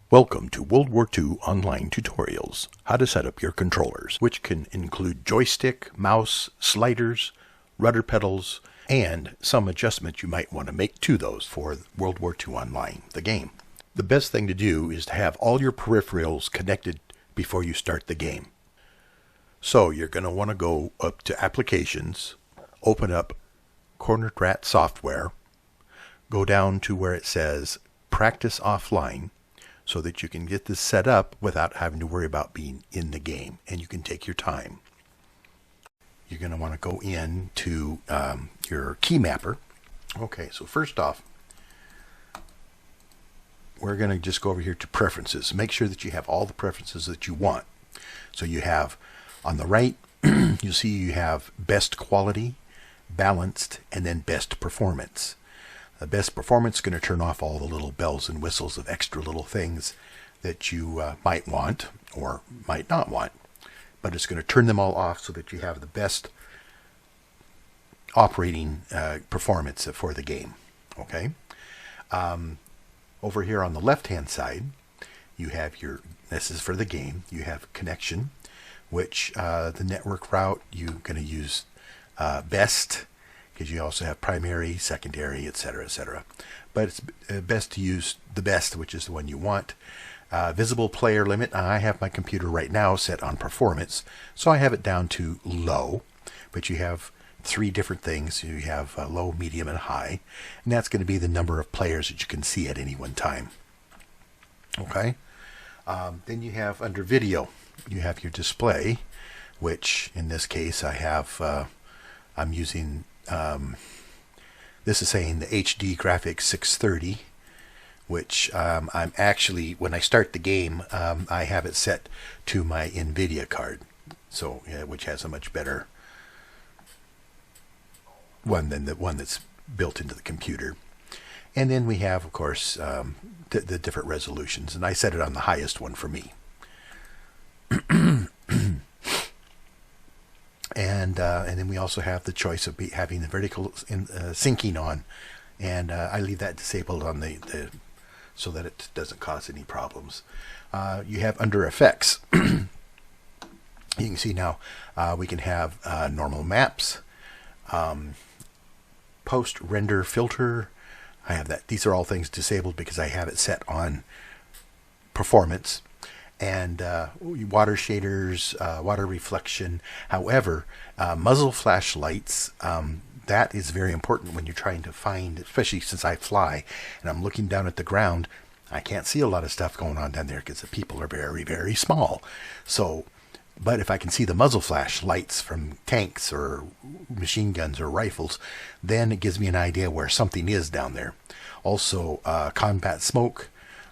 Welcome to World War II Online Tutorials, how to set up your controllers, which can include joystick, mouse, sliders, rudder pedals, and some adjustments you might want to make to those for World War II Online, the game. The best thing to do is to have all your peripherals connected before you start the game. So you're going to want to go up to Applications, open up Cornered Rat Software, go down to where it says Practice Offline, so that you can get this set up without having to worry about being in the game, and you can take your time. You're going to want to go into your key mapper. Okay, so first off, we're going to just go over here to Preferences. Make sure that you have all the preferences that you want. So you have on the right, you see you have Best Quality, Balanced, and then Best Performance. The best performance is going to turn off all the little bells and whistles of extra little things that you might want or might not want. But it's going to turn them all off so that you have the best operating performance for the game. Okay. Over here on the left-hand side, you have this is for the game, you have connection, which the network route, you're going to use best, because you also have primary, secondary, etc., etc. But it's best to use the best, which is the one you want. Visible player limit, I have my computer right now set on performance, so I have it down to low. But you have three different things. You have low, medium, and high. And that's going to be the number of players that you can see at any one time. Okay. Then you have under video, you have your display, which in this case I have, I'm using this is saying the HD graphics 630, which I'm actually, when I start the game, I have it set to my NVIDIA card, so which has a much better one than the one that's built into the computer. And then we have, of course, the different resolutions, and I set it on the highest one for me. And then we also have the choice of having the vertical syncing on, and I leave that disabled on the so that it doesn't cause any problems. You have under effects, you can see now we can have normal maps, post render filter. I have that. These are all things disabled because I have it set on performance. And water shaders, water reflection. However, muzzle flashlights, that is very important when you're trying to find, especially since I fly and I'm looking down at the ground. I can't see a lot of stuff going on down there because the people are very, very small. So, but if I can see the muzzle flash lights from tanks or machine guns or rifles, then it gives me an idea where something is down there. Also, combat smoke.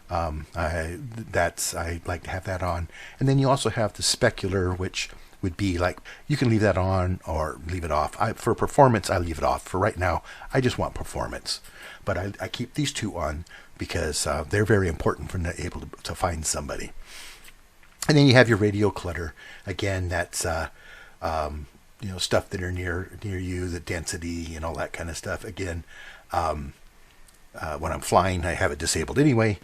I like to have that on. And then you also have the specular, which would be like, you can leave that on or leave it off. For performance, I leave it off. For right now, I just want performance. But I keep these two on because they're very important for able to find somebody. And then you have your radio clutter. Again, that's stuff that are near you, the density and all that kind of stuff. Again, when I'm flying, I have it disabled anyway.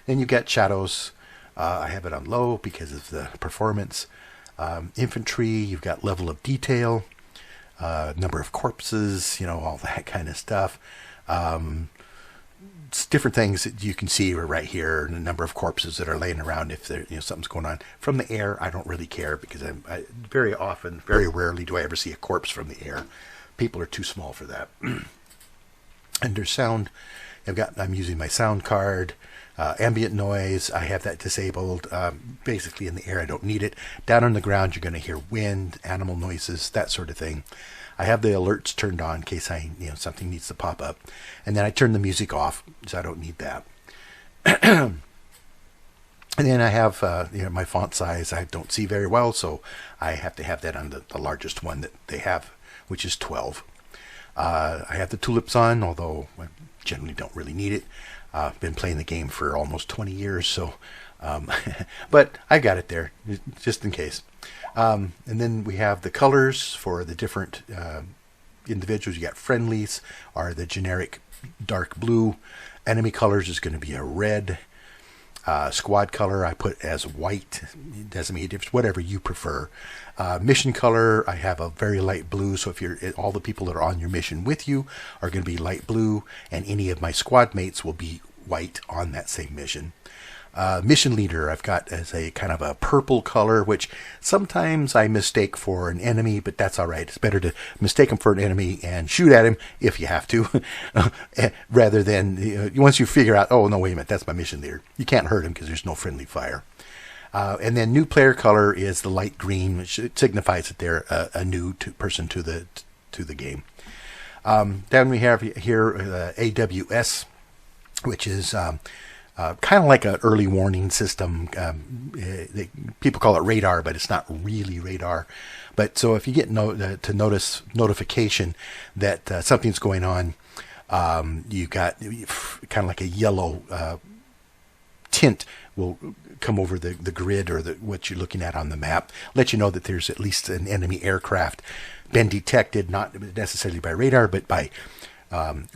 Then you've got shadows. I have it on low because of the performance. Infantry, you've got level of detail, number of corpses, all that kind of stuff. It's different things that you can see right here, and the number of corpses that are laying around if there, something's going on. From the air, I don't really care because I very rarely do I ever see a corpse from the air. People are too small for that. Under sound, I'm using my sound card. Ambient noise, I have that disabled. Basically in the air, I don't need it. Down on the ground, you're going to hear wind, animal noises, that sort of thing. I have the alerts turned on in case something needs to pop up. And then I turn the music off, so I don't need that. And then I have my font size. I don't see very well, so I have to have that on the largest one that they have, which is 12. I have the tulips on, although I generally don't really need it. I've been playing the game for almost 20 years, so but I got it there just in case. And then we have the colors for the different individuals. You got friendlies are the generic dark blue. Enemy colors is going to be a red. Squad color I put as white. It doesn't make a difference, whatever you prefer. Mission color, I have a very light blue, so if all the people that are on your mission with you are going to be light blue, and any of my squad mates will be white on that same mission. Mission leader I've got as a kind of a purple color, which sometimes I mistake for an enemy, but that's all right. It's better to mistake him for an enemy and shoot at him if you have to, rather than once you figure out, oh no, wait a minute, that's my mission leader. You can't hurt him because there's no friendly fire. And then new player color is the light green, which signifies that they're a new person to the game. Then we have here AWS, which is kind of like an early warning system. People call it radar, but it's not really radar. But so if you get to notice notification that something's going on, you got kind of like a yellow tint will come over the grid or what you're looking at on the map, let you know that there's at least an enemy aircraft been detected, not necessarily by radar, but by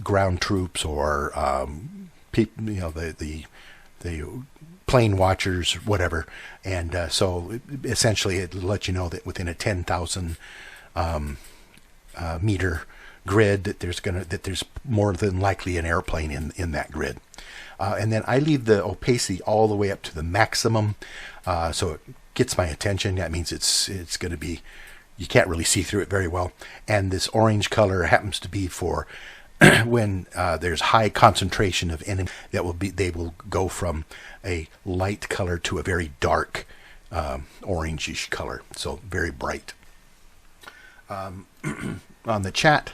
ground troops or people, the plane watchers, whatever. And so essentially it let you know that within a 10,000 meter grid that there's more than likely an airplane in that grid. And then I leave the opacity all the way up to the maximum, so it gets my attention. That means it's going to be, you can't really see through it very well. And this orange color happens to be for when there's high concentration of enemy, they will go from a light color to a very dark orangish color, so very bright. On the chat,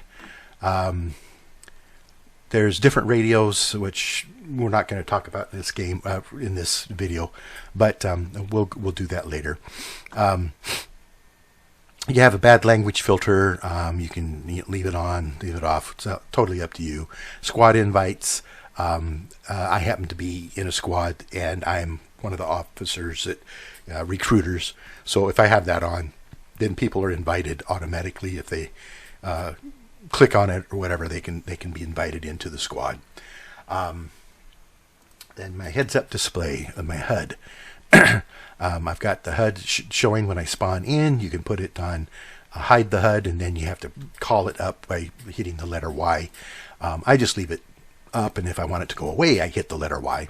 there's different radios, which we're not going to talk about in this game, in this video, but we'll do that later. You have a bad language filter. You can leave it on, leave it off. It's totally up to you. Squad invites. I happen to be in a squad, and I'm one of the officers that recruiters. So if I have that on, then people are invited automatically. If they click on it or whatever, they can be invited into the squad. Then my heads-up display of my HUD. I've got the HUD showing when I spawn in. You can put it on hide the HUD, and then you have to call it up by hitting the letter Y. I just leave it up, and if I want it to go away, I hit the letter Y.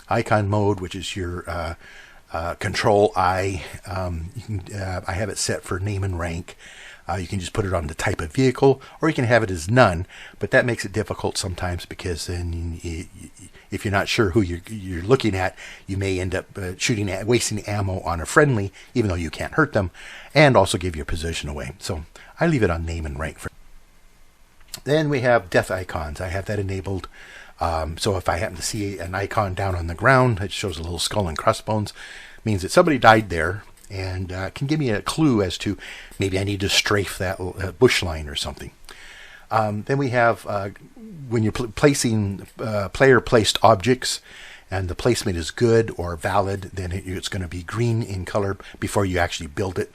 Icon mode, which is your control I. I have it set for name and rank. You can just put it on the type of vehicle, or you can have it as none, but that makes it difficult sometimes because then if you're not sure who you're looking at, you may end up wasting ammo on a friendly, even though you can't hurt them, and also give your position away. So I leave it on name and rank. Then we have death icons. I have that enabled. So if I happen to see an icon down on the ground, it shows a little skull and crossbones, means that somebody died there, and can give me a clue as to maybe I need to strafe that bush line or something. Then we have when you're placing player-placed objects, and the placement is good or valid, then it's going to be green in color before you actually build it.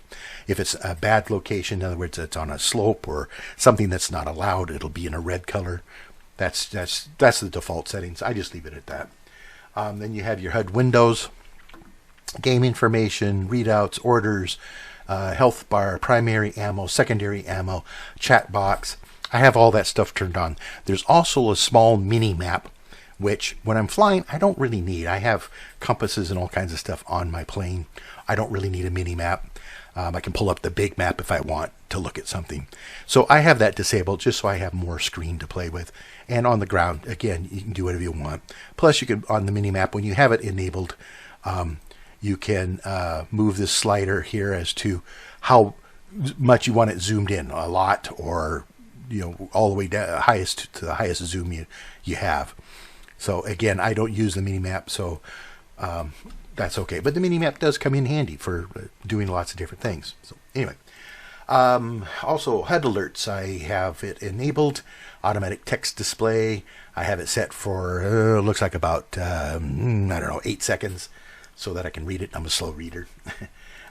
If it's a bad location, in other words, it's on a slope or something that's not allowed, it'll be in a red color. That's the default settings. I just leave it at that. Then you have your HUD windows, game information, readouts, orders, health bar, primary ammo, secondary ammo, chat box. I have all that stuff turned on. There's also a small mini map, which when I'm flying, I don't really need. I have compasses and all kinds of stuff on my plane. I don't really need a mini map. I can pull up the big map if I want to look at something. So I have that disabled just so I have more screen to play with. And on the ground, again, you can do whatever you want. Plus, you can, on the mini map, when you have it enabled, you can move this slider here as to how much you want it zoomed in, a lot, or all the way down to the highest zoom you have. So again, I don't use the mini map, so that's okay. But the mini map does come in handy for doing lots of different things. So anyway, also HUD alerts, I have it enabled. Automatic text display, I have it set for looks like about I don't know, 8 seconds, so that I can read it. I'm a slow reader.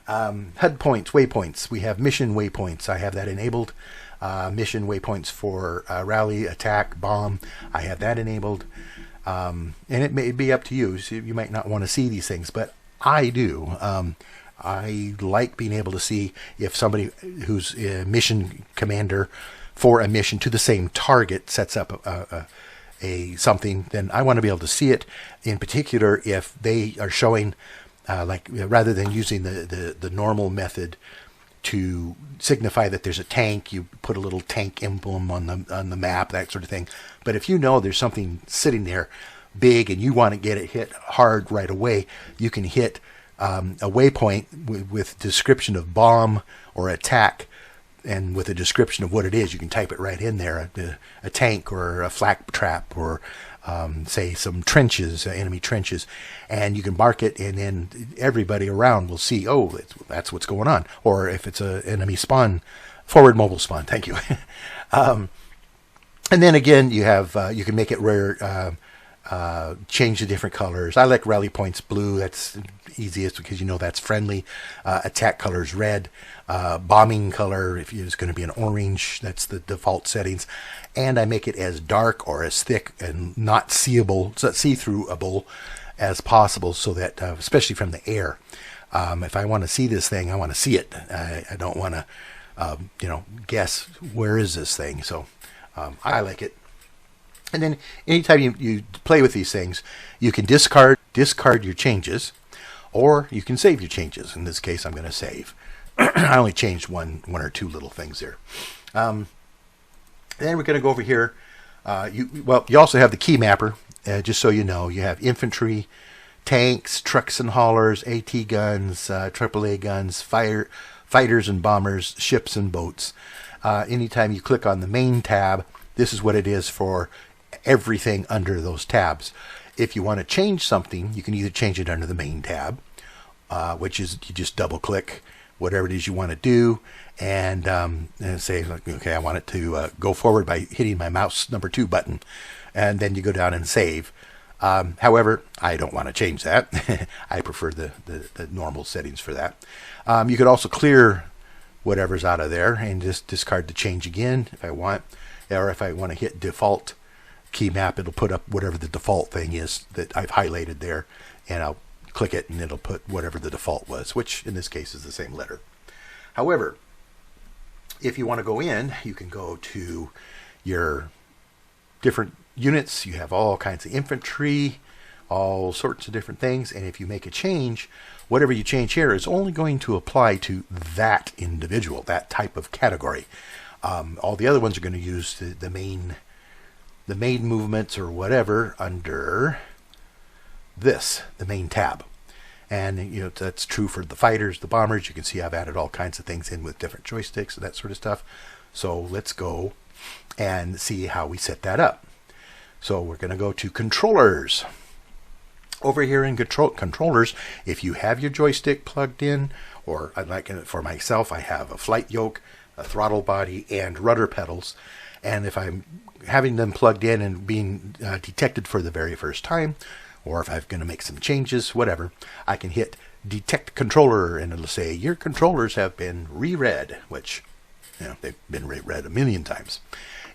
HUD points, waypoints. We have mission waypoints. I have that enabled. Mission waypoints for rally, attack, bomb. I have that enabled. And it may be up to you. So you might not want to see these things, but I do. I like being able to see if somebody who's a mission commander for a mission to the same target sets up a something, then I want to be able to see it. In particular, if they are showing, like rather than using the normal method to signify that there's a tank, you put a little tank emblem on the map, that sort of thing. But if you know there's something sitting there big and you want to get it hit hard right away, you can hit a waypoint with description of bomb or attack, and with a description of what it is, you can type it right in there, a tank or a flak trap or say some trenches, enemy trenches, and you can mark it, and then everybody around will see, oh, that's what's going on. Or if it's an enemy spawn, forward mobile spawn, thank you. And then again, you have you can make it rare, change the different colors. I like rally points blue. That's easiest because you know that's friendly. Attack colors red. Bombing color, if it's going to be an orange, that's the default settings. And I make it as dark or as thick and not see-throughable as possible, so that especially from the air, if I want to see this thing, I want to see it. I don't want to guess where is this thing. So I like it. And then anytime you play with these things, you can discard your changes, or you can save your changes. In this case, I'm going to save. I only changed one or two little things there. Then we're going to go over here. You also have the key mapper. Just so you know, you have infantry, tanks, trucks and haulers, AT guns, AAA guns, fighters and bombers, ships and boats. Anytime you click on the main tab, this is what it is for everything under those tabs. If you want to change something, you can either change it under the main tab, which is you just double click whatever it is you want to do, and say, okay, I want it to go forward by hitting my mouse number 2 button, and then you go down and save. However, I don't want to change that. I prefer the normal settings for that. You could also clear whatever's out of there and just discard the change again if I want, or if I want to hit default key map, it'll put up whatever the default thing is that I've highlighted there, and I'll click it and it'll put whatever the default was, which in this case is the same letter. However, if you want to go in, you can go to your different units. You have all kinds of infantry, all sorts of different things, and if you make a change, whatever you change here is only going to apply to that individual, that type of category. All the other ones are going to use the main movements or whatever under this, the main tab. And that's true for the fighters, the bombers. You can see I've added all kinds of things in with different joysticks and that sort of stuff. So let's go and see how we set that up. So we're going to go to controllers. Over here in controllers, if you have your joystick plugged in, or like for myself, I have a flight yoke, a throttle body, and rudder pedals. And if I'm having them plugged in and being detected for the very first time, or if I'm going to make some changes, whatever, I can hit detect controller, and it'll say your controllers have been reread, which they've been reread a million times.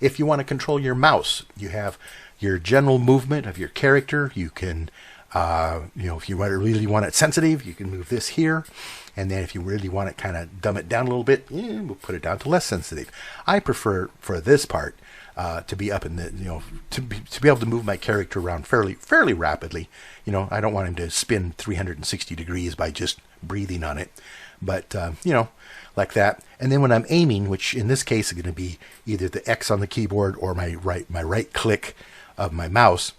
If you want to control your mouse, you have your general movement of your character. You can if you really want it sensitive, you can move this here. And then if you really want it kind of dumb it down a little bit, we'll put it down to less sensitive. I prefer for this part to be up in the, to be able to move my character around fairly rapidly. I don't want him to spin 360 degrees by just breathing on it. But, like that. And then when I'm aiming, which in this case is going to be either the X on the keyboard or my right click of my mouse,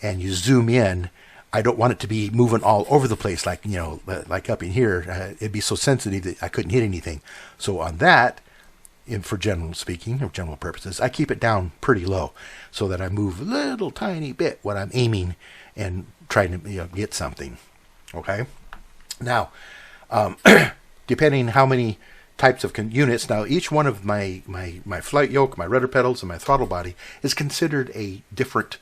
and you zoom in, I don't want it to be moving all over the place like up in here. It'd be so sensitive that I couldn't hit anything. So on that, for general speaking, or general purposes, I keep it down pretty low so that I move a little tiny bit when I'm aiming and trying to get something. Okay? Now, depending how many types of units, now each one of my flight yoke, my rudder pedals, and my throttle body is considered a different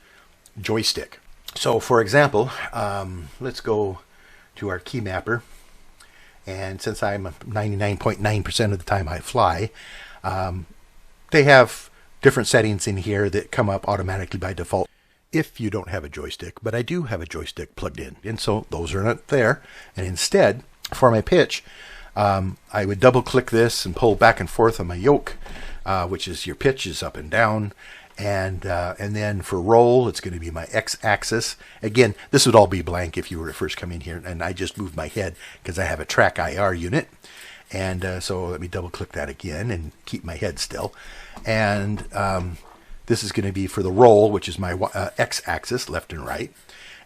joystick. So, for example, let's go to our key mapper, and since I'm 99.9% of the time I fly, they have different settings in here that come up automatically by default. if you don't have a joystick, but I do have a joystick plugged in, and so those are not there. And instead, for my pitch, I would double click this and pull back and forth on my yoke, which is your pitch is up and down. And then for roll, it's going to be my x-axis. Again, this would all be blank if you were to first come in here, and I just moved my head because I have a track IR unit. And so let me double click that again and keep my head still. And this is going to be for the roll, which is my x-axis, left and right.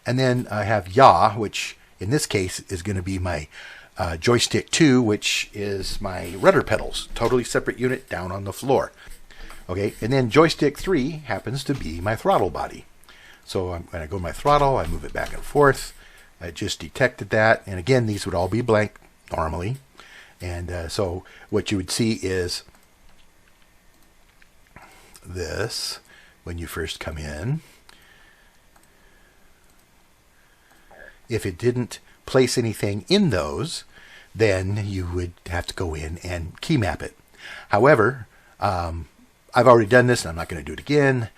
And then I have yaw, which in this case is going to be my joystick 2, which is my rudder pedals, totally separate unit down on the floor. Okay, and then joystick 3 happens to be my throttle body. So when I go to my throttle, I move it back and forth. I just detected that. And again, these would all be blank normally. And so what you would see is this when you first come in. If it didn't place anything in those, then you would have to go in and key map it. However, I've already done this and I'm not going to do it again.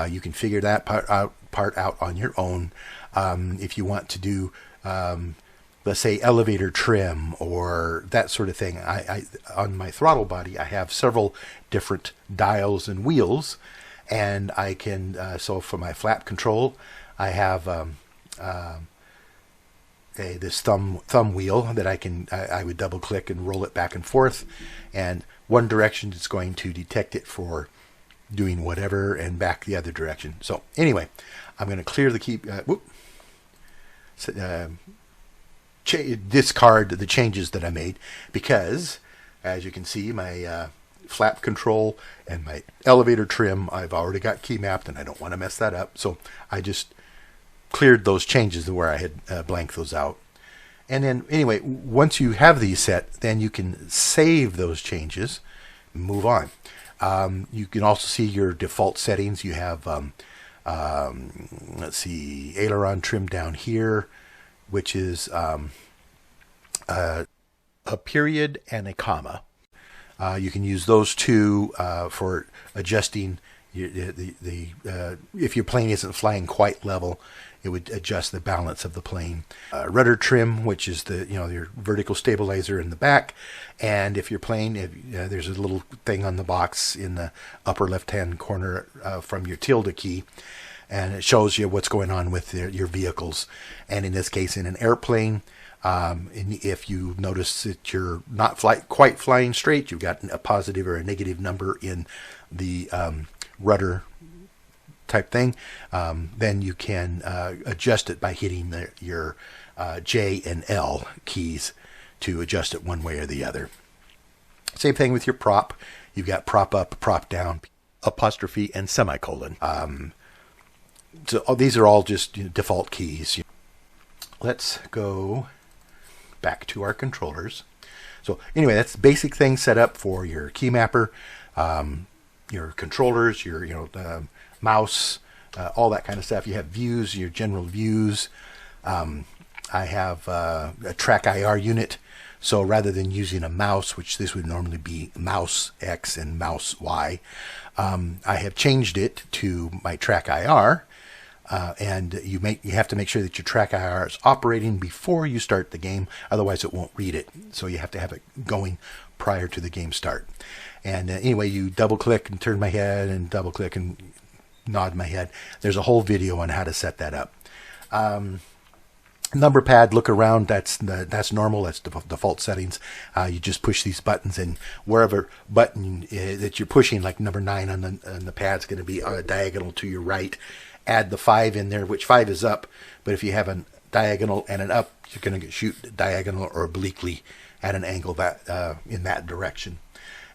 You can figure that part out on your own. If you want to do, let's say, elevator trim or that sort of thing, I on my throttle body, I have several different dials and wheels. And I can, so for my flap control, I have this thumb wheel that I would double click and roll it back and forth. And one direction it's going to detect it for doing whatever, and back the other direction. So anyway, I'm going to clear the key, discard the changes that I made, because as you can see, my flap control and my elevator trim, I've already got key mapped and I don't want to mess that up. So I just cleared those changes where I had blanked those out. And then anyway, once you have these set, then you can save those changes and move on. You can also see your default settings. You have, let's see, aileron trim down here, which is a period and a comma. You can use those two for adjusting if your plane isn't flying quite level, it would adjust the balance of the plane. Rudder trim, which is your vertical stabilizer in the back, and if your plane, there's a little thing on the box in the upper left-hand corner from your tilde key, and it shows you what's going on with your vehicles. And in this case, in an airplane, if you notice that you're not quite flying straight, you've got a positive or a negative number in the rudder type thing, then you can adjust it by hitting your J and L keys to adjust it one way or the other. Same thing with your prop. You've got prop up, prop down, apostrophe, and semicolon. So these are all just default keys. Let's go back to our controllers. So anyway, that's basic things set up for your key mapper, your controllers, your mouse, all that kind of stuff. You have views, your general views. I have a track IR unit, so rather than using a mouse, which this would normally be mouse X and mouse Y, I have changed it to my track IR. And you have to make sure that your track IR is operating before you start the game, otherwise it won't read it. So you have to have it going prior to the game start. And anyway, you double click and turn my head, and double click and nod my head. There's a whole video on how to set that up. Number pad, look around, that's normal, that's default settings. You just push these buttons, and wherever button that you're pushing, like number 9 on the pad's going to be diagonal to your right. Add the 5 in there, which 5 is up, but if you have a diagonal and an up, you're going to shoot diagonal or obliquely at an angle that in that direction.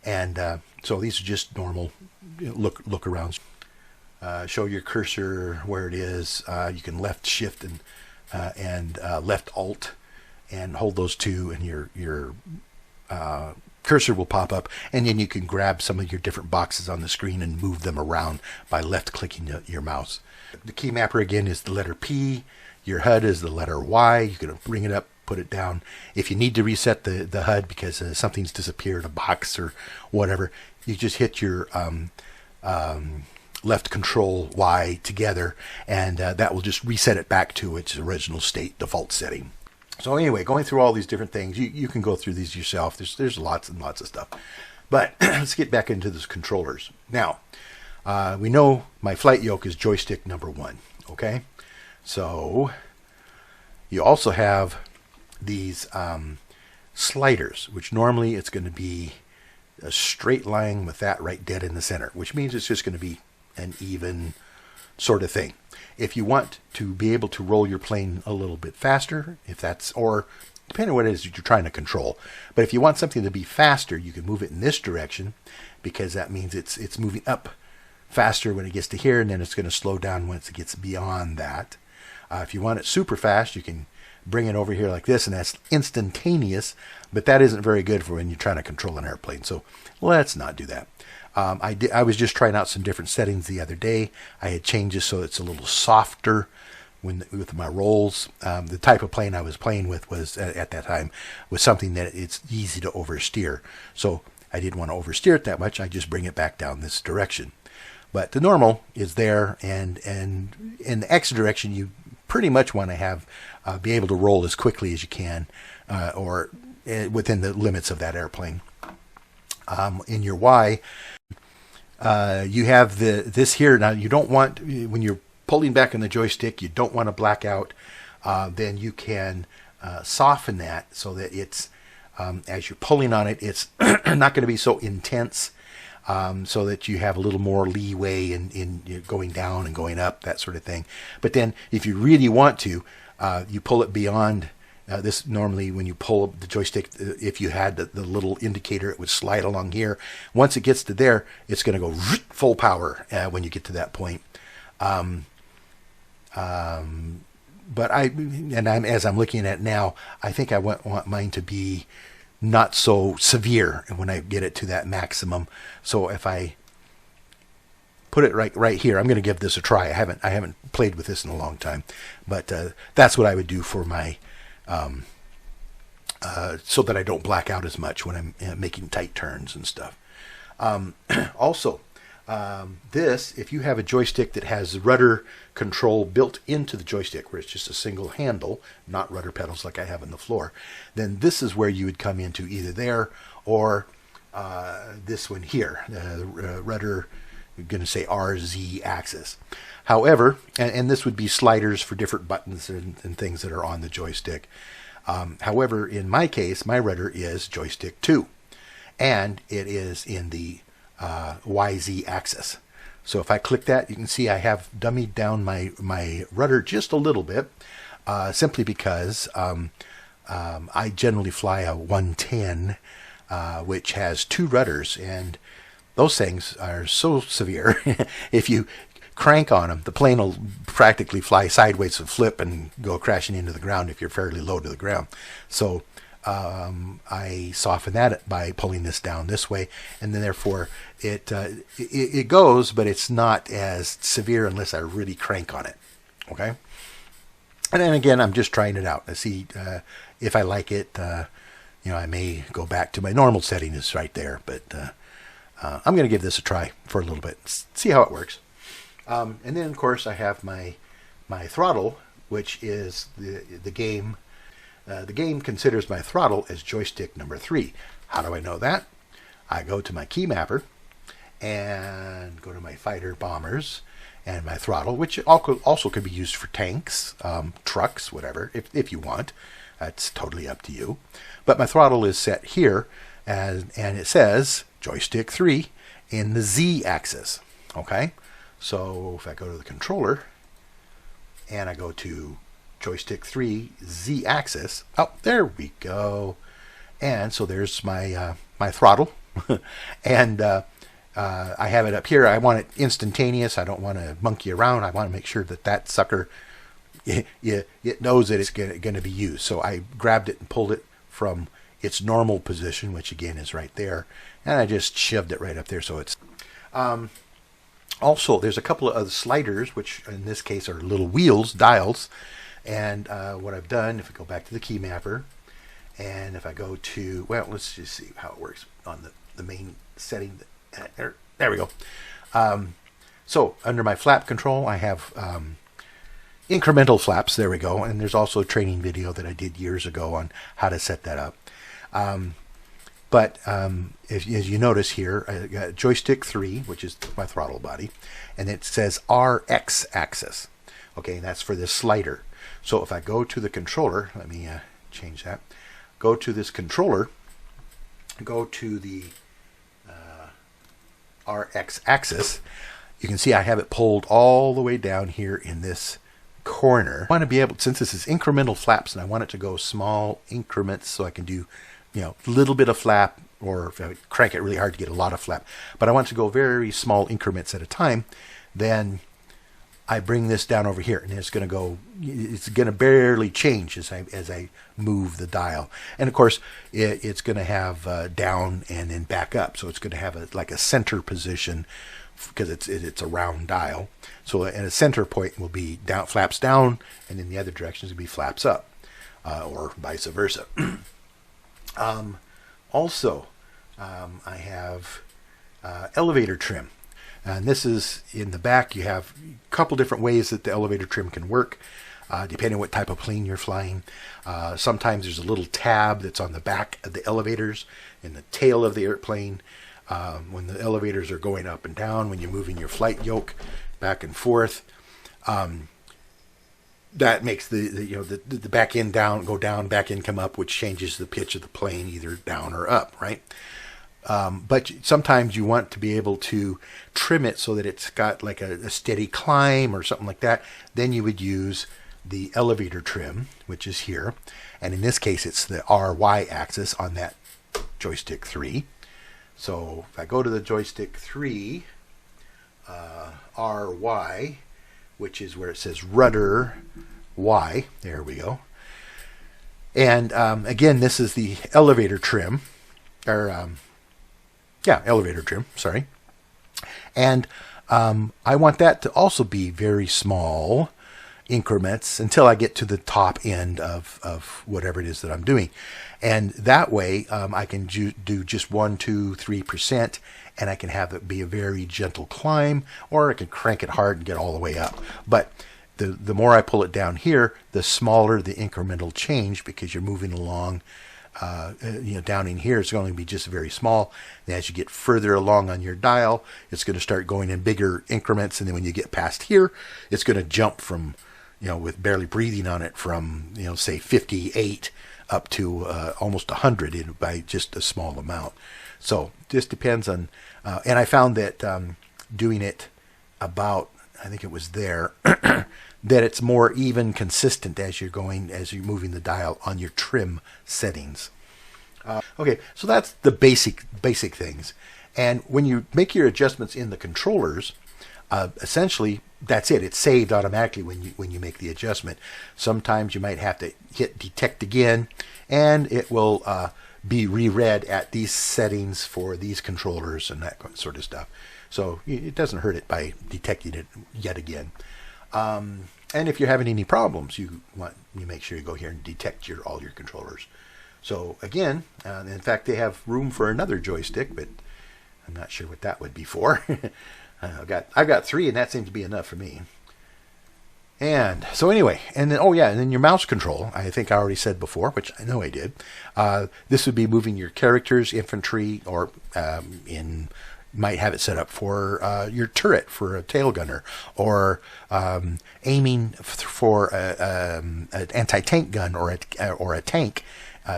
And so these are just normal look around. Show your cursor where it is. You can left shift and left alt and hold those two, and your cursor will pop up, and then you can grab some of your different boxes on the screen and move them around by left clicking your mouse. The key mapper again is the letter P. Your HUD is the letter Y. You can bring it up, put it down. If you need to reset the HUD because something's disappeared, a box or whatever, you just hit your left control Y together, and that will just reset it back to its original state default setting. So anyway, going through all these different things, you can go through these yourself. There's lots and lots of stuff. But let's get back into those controllers. Now, we know my flight yoke is joystick number 1. Okay, so you also have these sliders, which normally it's going to be a straight line with that right dead in the center, which means it's just going to be an even sort of thing. If you want to be able to roll your plane a little bit faster, if that's, or depending on what it is that you're trying to control, but if you want something to be faster, you can move it in this direction, because that means it's moving up faster when it gets to here, and then it's going to slow down once it gets beyond that. If you want it super fast, you can bring it over here like this, and that's instantaneous, but that isn't very good for when you're trying to control an airplane, so let's not do that. I was just trying out some different settings the other day. I had changes so it's a little softer with my rolls. The type of plane I was playing with was at that time was something that it's easy to oversteer, so I didn't want to oversteer it that much. I just bring it back down this direction. But the normal is there, and in the X direction, you pretty much want to have be able to roll as quickly as you can, or within the limits of that airplane. In your Y, you have this here. Now, you don't want, when you're pulling back on the joystick, you don't want to black out. Then you can soften that so that it's, as you're pulling on it, it's not going to be so intense. So that you have a little more leeway in going down and going up, that sort of thing. But then if you really want to, you pull it beyond this. Normally when you pull the joystick, if you had the little indicator, it would slide along here. Once it gets to there, it's going to go full power when you get to that point. But as I'm looking at it now, I think I want mine to be not so severe when I get it to that maximum. So if I put it right here, I'm going to give this a try. I haven't played with this in a long time, but that's what I would do for my so that I don't black out as much when I'm making tight turns and stuff. Also, this, if you have a joystick that has rudder control built into the joystick, where it's just a single handle, not rudder pedals like I have on the floor, then this is where you would come into either there or this one here, the rudder, I'm going to say RZ axis. However, and this would be sliders for different buttons and things that are on the joystick. However, in my case, my rudder is joystick 2, and it is in the YZ axis. So if I click that, you can see I have dummied down my rudder just a little bit, simply because I generally fly a 110, which has 2 rudders, and those things are so severe. If you crank on them, the plane will practically fly sideways and flip and go crashing into the ground if you're fairly low to the ground. So I soften that by pulling this down this way, and then therefore it goes, but it's not as severe unless I really crank on it. Okay, and then again, I'm just trying it out. I see if I like it. I may go back to my normal setting is right there, but I'm going to give this a try for a little bit, see how it works. And then of course I have my throttle, which is the game. The game considers my throttle as joystick number 3. How do I know that? I go to my key mapper and go to my fighter bombers and my throttle, which also could be used for tanks, trucks, whatever, if you want. That's totally up to you. But my throttle is set here, and it says joystick 3 in the Z axis. Okay, so if I go to the controller and I go to joystick 3 Z axis, oh, there we go. And so there's my my throttle, and I have it up here. I want it instantaneous. I don't want to monkey around. I want to make sure that sucker, it knows that it's going to be used. So I grabbed it and pulled it from its normal position, which again is right there, and I just shoved it right up there. So it's also, there's a couple of other sliders, which in this case are little wheels, dials. And what I've done, if I go back to the key mapper, and if I go to, well, let's just see how it works on the main setting. There we go. So under my flap control, I have incremental flaps. There we go. And there's also a training video that I did years ago on how to set that up. But as you notice here, I got joystick 3, which is my throttle body, and it says RX axis. Okay, and that's for this slider. So if I go to the controller, let me change that. Go to this controller, go to the RX axis. You can see I have it pulled all the way down here in this corner. I want to be able, since this is incremental flaps, and I want it to go small increments, so I can do, you know, a little bit of flap, or if I crank it really hard to get a lot of flap. But I want it to go very small increments at a time. Then I bring this down over here, and it's going to barely change as I move the dial. And of course, it's going to have down and then back up. So it's going to have like a center position, because it's a round dial. So at a center point will be down, flaps down, and in the other direction will be flaps up, or vice versa. Also, I have elevator trim. And this is in the back. You have a couple different ways that the elevator trim can work, depending on what type of plane you're flying. Sometimes there's a little tab that's on the back of the elevators, in the tail of the airplane, when the elevators are going up and down, when you're moving your flight yoke back and forth. That makes the back end go down, back end come up, which changes the pitch of the plane either down or up, right? But sometimes you want to be able to trim it so that it's got like a steady climb or something like that. Then you would use the elevator trim, which is here. And in this case, it's the RY axis on that joystick 3. So if I go to the joystick 3, RY, which is where it says rudder Y, there we go. And again, this is the elevator trim, or elevator trim, sorry. And I want that to also be very small increments until I get to the top end of whatever it is that I'm doing. And that way I can do just 1, 2, 3%, and I can have it be a very gentle climb, or I can crank it hard and get all the way up. But the more I pull it down here, the smaller the incremental change, because you're moving along. Down in here, it's going to be just very small. And as you get further along on your dial, it's going to start going in bigger increments. And then when you get past here, it's going to jump from, with barely breathing on it, from, say 58 up to almost 100 by just a small amount. So this depends on, and I found that doing it about, I think it was there, that it's more even consistent as you're moving the dial on your trim settings. Okay, so that's the basic things. And when you make your adjustments in the controllers, essentially that's it. It's saved automatically when you make the adjustment. Sometimes you might have to hit detect again, and it will be reread at these settings for these controllers and that sort of stuff. So it doesn't hurt it by detecting it yet again. And if you're having any problems, you make sure you go here and detect all your controllers. So again, in fact, they have room for another joystick, but I'm not sure what that would be for. I've got 3, and that seems to be enough for me. And so anyway, and then and then your mouse control, I think I already said before, which I know I did. This would be moving your characters, infantry, or might have it set up for your turret for a tail gunner, or aiming for an anti-tank gun or a tank.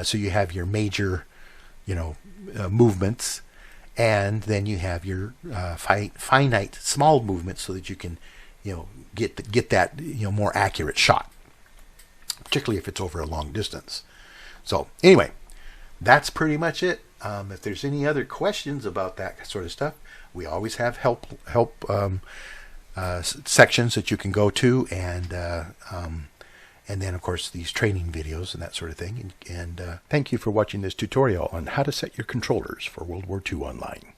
So you have your major, movements, and then you have your finite small movements, so that you can, get that more accurate shot, particularly if it's over a long distance. So anyway, that's pretty much it. If there's any other questions about that sort of stuff, we always have help sections that you can go to, and then of course these training videos and that sort of thing. And thank you for watching this tutorial on how to set your controllers for World War II Online.